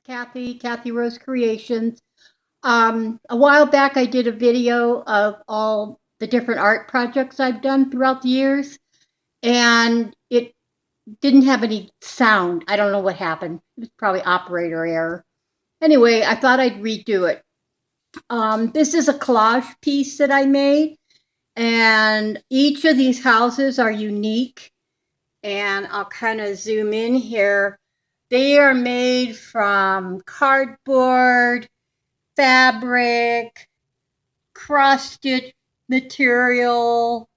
Kathy Rose Creations. A while back, I did a video of all the different art projects I've done throughout the years, and it didn't have any sound. I don't know what happened. It was probably operator error. Anyway, I thought I'd redo it. This is a collage piece that I made, and each of these houses are unique. And I'll kind of zoom in here. They are made from cardboard, fabric, cross-stitch material.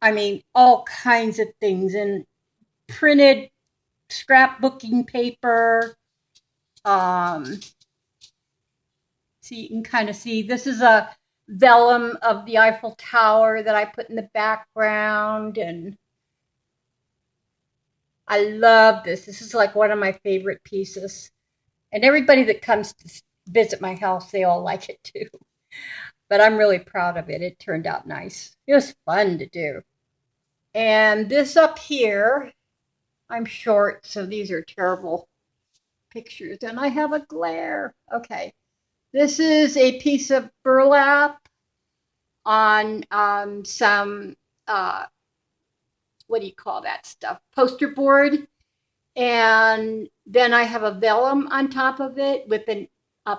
I mean, all kinds of things, and printed scrapbooking paper. So you can kind of see this is a vellum of the Eiffel Tower that I put in the background, and I love this. This is like one of my favorite pieces. And everybody that comes to visit my house, they all like it too. But I'm really proud of it. It turned out nice. It was fun to do. And this up here, I'm short, so these are terrible pictures. And I have a glare. Okay. This is a piece of burlap on some, what do you call that stuff? Poster board. And then I have a vellum on top of it with a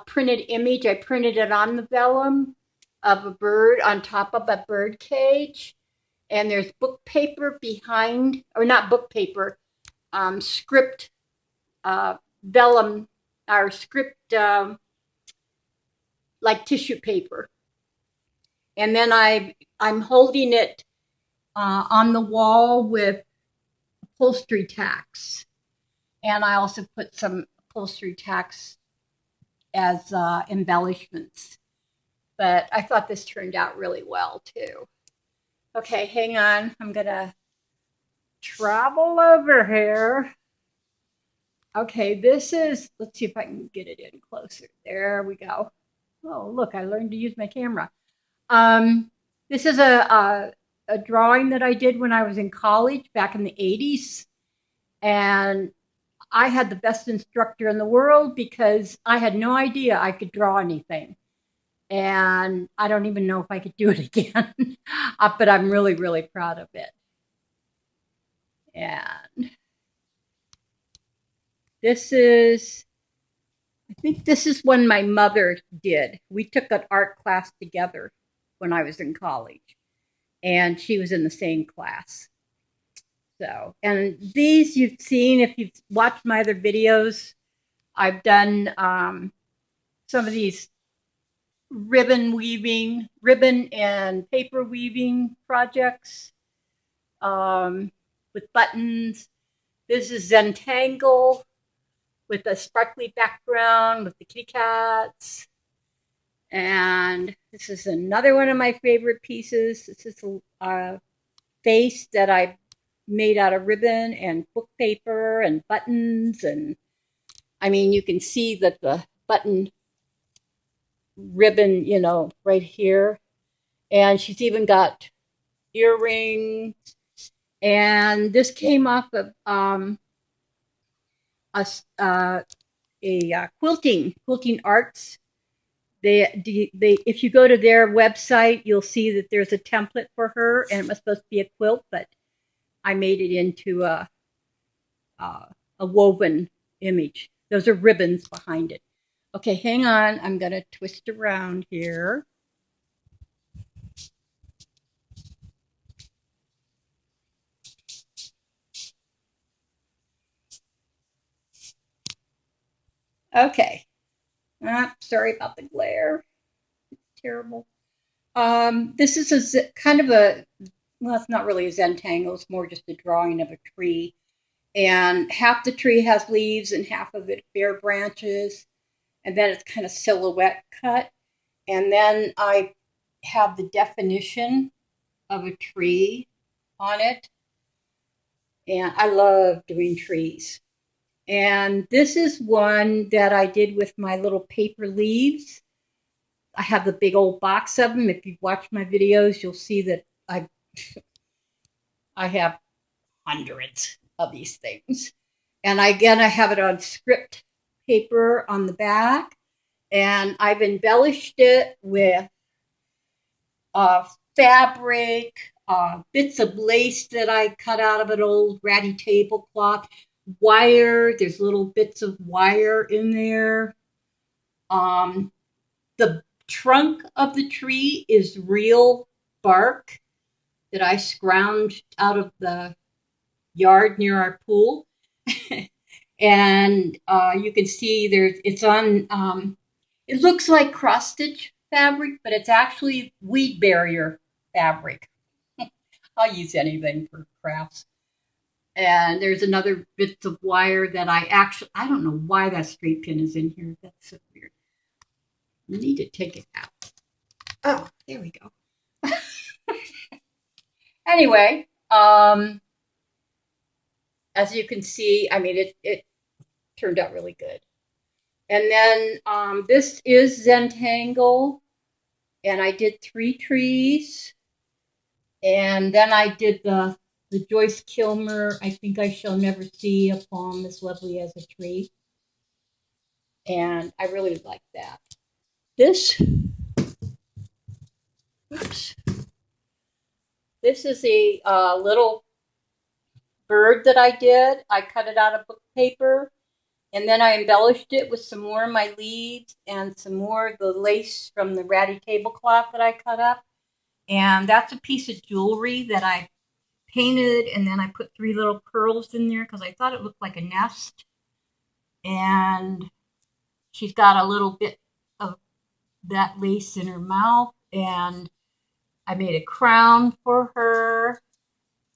printed image. I printed it on the vellum of a bird on top of a bird cage. And there's book paper behind, or not book paper, script vellum, or script like tissue paper. And then I'm holding it on the wall with upholstery tacks. And I also put some upholstery tacks as embellishments. But I thought this turned out really well, too. Okay, hang on. I'm going to travel over here. Okay, this is, let's see if I can get it in closer. There we go. Oh, look, I learned to use my camera. This is a drawing that I did when I was in college back in the 80s. And I had the best instructor in the world because I had no idea I could draw anything. And I don't even know if I could do it again. But I'm really, really proud of it. And this is, I think this is one my mother did. We took an art class together when I was in college. And she was in the same class. So, and these you've seen if you've watched my other videos. I've done some of these ribbon and paper weaving projects with buttons. This is Zentangle with a sparkly background with the kitty cats. And this is another one of my favorite pieces. This is a face that I made out of ribbon and book paper and buttons. And I mean, you can see that the button ribbon, you know, right here. And she's even got earrings. And this came off of a quilting arts. They if you go to their website, you'll see that there's a template for her, and it was supposed to be a quilt, but I made it into a woven image. Those are ribbons behind it. Okay, hang on. I'm going to twist around here. Okay. Sorry about the glare. It's terrible. This is a kind of a, well, it's not really a Zentangle. It's more just a drawing of a tree. And half the tree has leaves and half of it bare branches. And then it's kind of silhouette cut. And then I have the definition of a tree on it. And I love doing trees. And this is one that I did with my little paper leaves. I have the big old box of them. If you've watched my videos, you'll see that I have hundreds of these things. And again, I have it on script paper on the back, and I've embellished it with fabric, bits of lace that I cut out of an old ratty tablecloth, wire. There's little bits of wire in there. The trunk of the tree is real bark that I scrounged out of the yard near our pool. And you can see it's on, it looks like cross stitch fabric, but it's actually weed barrier fabric. I'll use anything for crafts. And there's another bits of wire that I don't know why that straight pin is in here. That's so weird. I need to take it out. Oh, there we go. Anyway, as you can see, I mean, it turned out really good. And then this is Zentangle, and I did 3 trees. And then I did the Joyce Kilmer, I Think I Shall Never See a Poem as Lovely as a Tree. And I really like that. This, oops. This is a little bird that I did. I cut it out of book paper, and then I embellished it with some more of my leaves and some more of the lace from the ratty tablecloth that I cut up. And that's a piece of jewelry that I painted, and then I put 3 little pearls in there because I thought it looked like a nest. And she's got a little bit of that lace in her mouth, and I made a crown for her.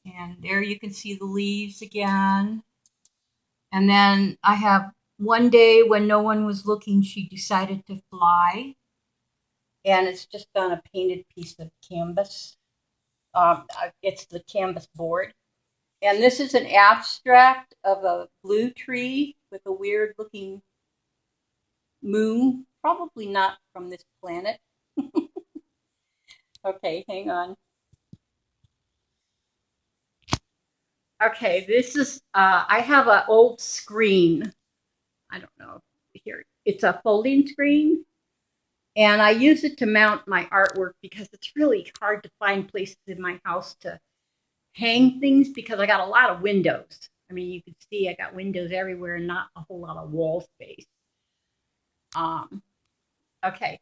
And there you can see the leaves again. And then I have one day when no one was looking, she decided to fly. And it's just on a painted piece of canvas. It's the canvas board. And this is an abstract of a blue tree with a weird looking moon. Probably not from this planet. Okay, hang on. Okay, this is, I have an old screen. I don't know. Here, it's a folding screen. And I use it to mount my artwork because it's really hard to find places in my house to hang things because I got a lot of windows. I mean, you can see I got windows everywhere and not a whole lot of wall space. Okay,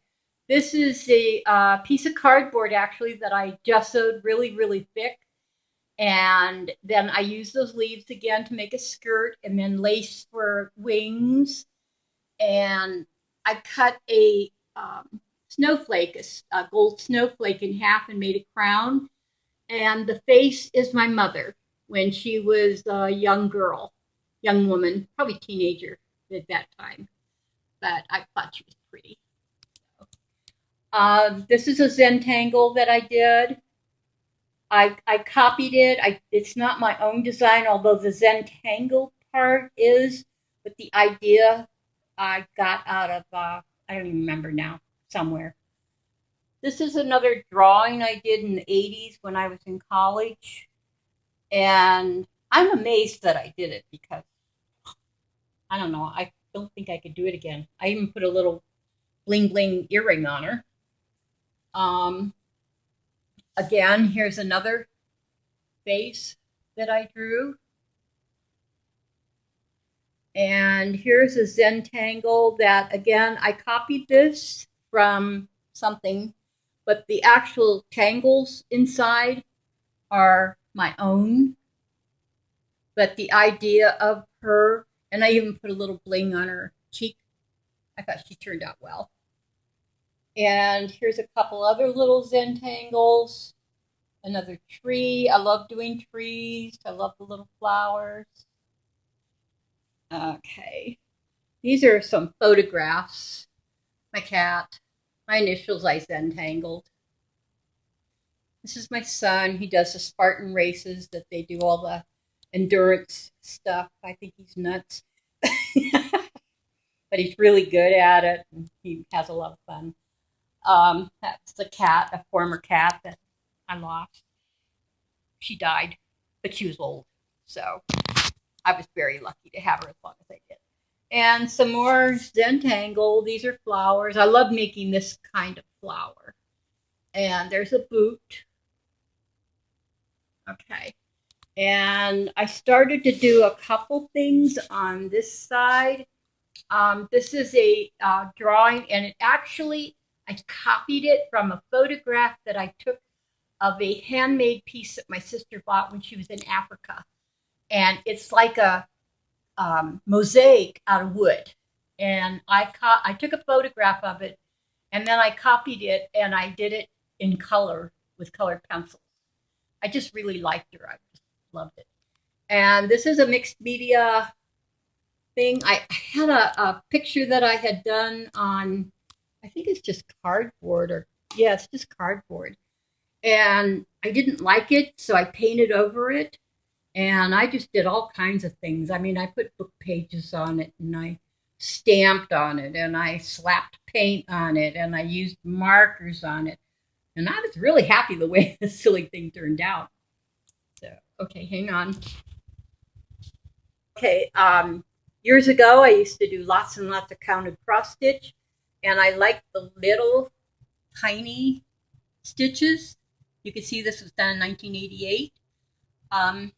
this is a piece of cardboard actually that I gessoed really, really thick. And then I use those leaves again to make a skirt and then lace for wings. And I cut a snowflake, a gold snowflake in half and made a crown. And the face is my mother when she was a young girl, young woman, probably teenager at that time. But I thought she was pretty. This is a Zentangle that I did. I copied it. It's not my own design, although the Zentangle part is, but the idea I got out of, I don't even remember now, somewhere. This is another drawing I did in the 80s when I was in college. And I'm amazed that I did it because, I don't know, I don't think I could do it again. I even put a little bling bling earring on her. Again, here's another face that I drew. And here's a Zentangle that, again, I copied this from something, but the actual tangles inside are my own. But the idea of her, and I even put a little bling on her cheek. I thought she turned out well. And here's a couple other little Zentangles. Another tree. I love doing trees. I love the little flowers. Okay. These are some photographs. My cat. My initials I Zentangled. This is my son. He does the Spartan races that they do all the endurance stuff. I think he's nuts. But he's really good at it. And he has a lot of fun. That's the cat, a former cat that I lost. She died, but she was old. So I was very lucky to have her as long as I did. And some more Zentangle. These are flowers. I love making this kind of flower. And there's a boot. Okay. And I started to do a couple things on this side. This is a drawing, and it actually, I copied it from a photograph that I took of a handmade piece that my sister bought when she was in Africa. And it's like a mosaic out of wood. And I took a photograph of it, and then I copied it, and I did it in color with colored pencils. I just really liked her. I just loved it. And this is a mixed media thing. I had a picture that I had done on, I think it's just cardboard, or yeah, it's just cardboard. And I didn't like it, so I painted over it. And I just did all kinds of things. I mean, I put book pages on it, and I stamped on it, and I slapped paint on it, and I used markers on it. And I was really happy the way this silly thing turned out. So, okay, hang on. Okay, years ago, I used to do lots and lots of counted cross stitch, and I liked the little tiny stitches. You can see this was done in 1988. I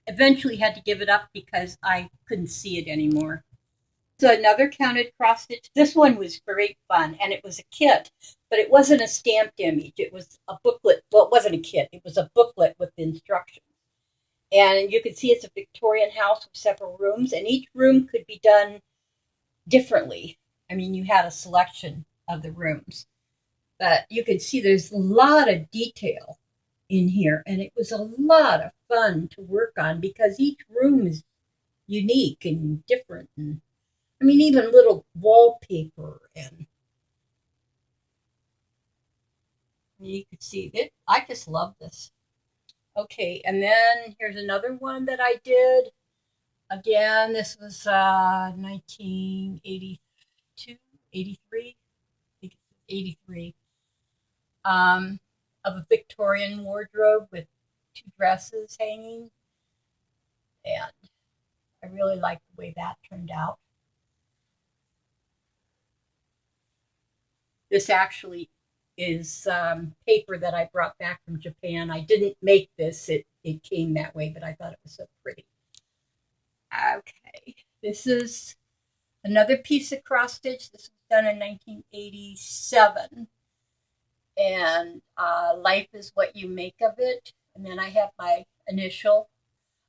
eventually had to give it up because I couldn't see it anymore. So another counted cross stitch. This one was great fun, and it was a kit, but it wasn't a stamped image. It was a booklet. Well, it wasn't a kit. It was a booklet with instructions. And you can see it's a Victorian house with several rooms, and each room could be done differently. I mean, you had a selection of the rooms, but you can see there's a lot of detail in here, and it was a lot of fun to work on because each room is unique and different. And I mean, even little wallpaper, and you could see it. I just love this. Okay, and then here's another one that I did. Again, this was 1982, 83, I think it's 83, of a Victorian wardrobe with two dresses hanging. And I really liked the way that turned out. This actually is paper that I brought back from Japan. I didn't make this, it came that way, but I thought it was so pretty. Okay, this is another piece of cross stitch. This was done in 1987. And life is what you make of it. And then I have my initial.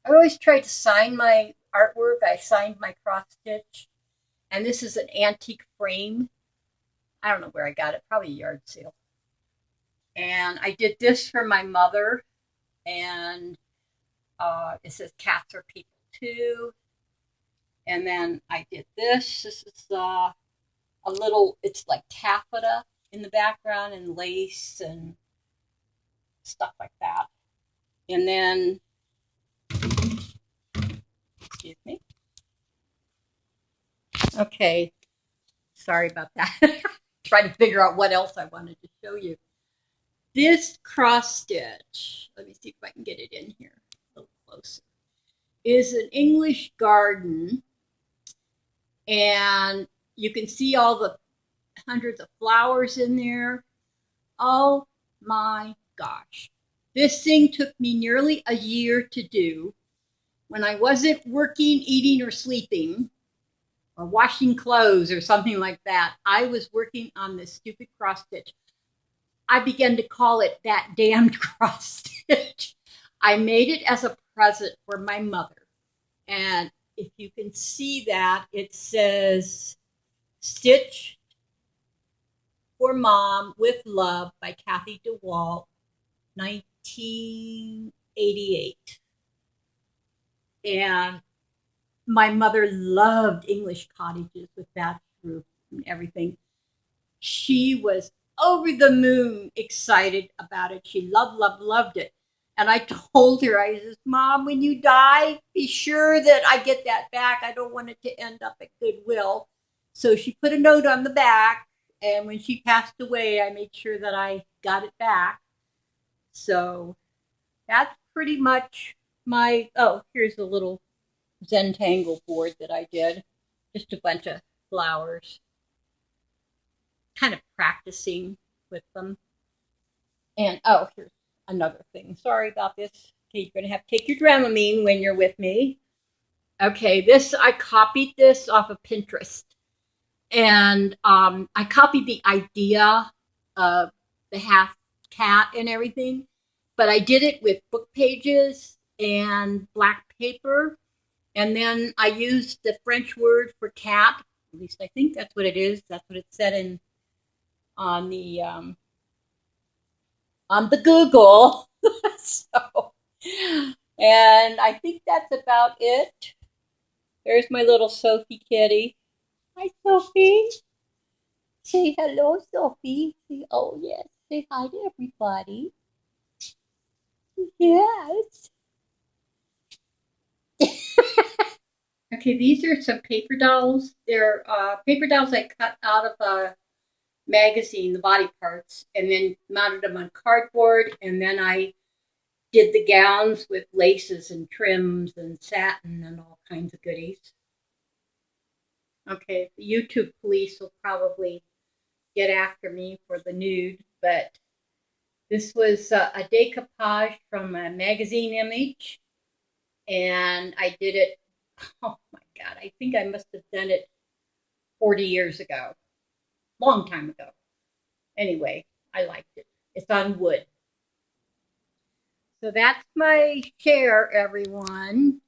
I always try to sign my artwork. I signed my cross stitch. And this is an antique frame. I don't know where I got it, probably a yard sale. And I did this for my mother. And it says cats are people too. And then I did this. This is a little, it's like taffeta in the background and lace and stuff like that. And then, excuse me. Okay, sorry about that. Trying to figure out what else I wanted to show you. This cross stitch, let me see if I can get it in here a little closer, is an English garden. And you can see all the hundreds of flowers in there. Oh my gosh. This thing took me nearly a year to do. When I wasn't working, eating, or sleeping, or washing clothes or something like that, I was working on this stupid cross stitch. I began to call it that damned cross stitch. I made it as a present for my mother. And if you can see that, it says Stitch for Mom with Love by Kathy DeWalt, 1988. And my mother loved English cottages with thatched roof and everything. She was over the moon excited about it. She loved it. And I told her, I said, Mom, when you die, be sure that I get that back. I don't want it to end up at Goodwill. So she put a note on the back. And when she passed away, I made sure that I got it back. So that's pretty much my, oh, here's a little Zentangle board that I did. just a bunch of flowers. Kind of practicing with them. And oh, here's another thing. Sorry about this. Okay, you're gonna have to take your Dramamine when you're with me. Okay, this I copied this off of Pinterest, and I copied the idea of the half cat and everything, but I did it with book pages and black paper, and then I used the French word for cat. At least I think that's what it is. That's what it said in on the Google. So, and I think that's about it. There's my little Sophie kitty. Hi, Sophie. Say hello, Sophie. Say, oh, yes. Say hi to everybody. Yes. Okay, these are some paper dolls. They're paper dolls I cut out of a magazine, the body parts, and then mounted them on cardboard. And then I did the gowns with laces and trims and satin and all kinds of goodies. Okay, the YouTube police will probably get after me for the nude, but this was a decoupage from a magazine image, and I did it, oh my God, I think I must have done it 40 years ago, long time ago. Anyway, I liked it. It's on wood. So that's my share, everyone.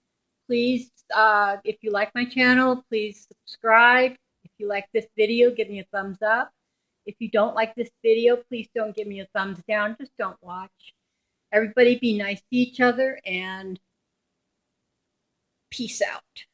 Please, if you like my channel, please subscribe. If you like this video, give me a thumbs up. If you don't like this video, please don't give me a thumbs down. Just don't watch. Everybody be nice to each other, and peace out.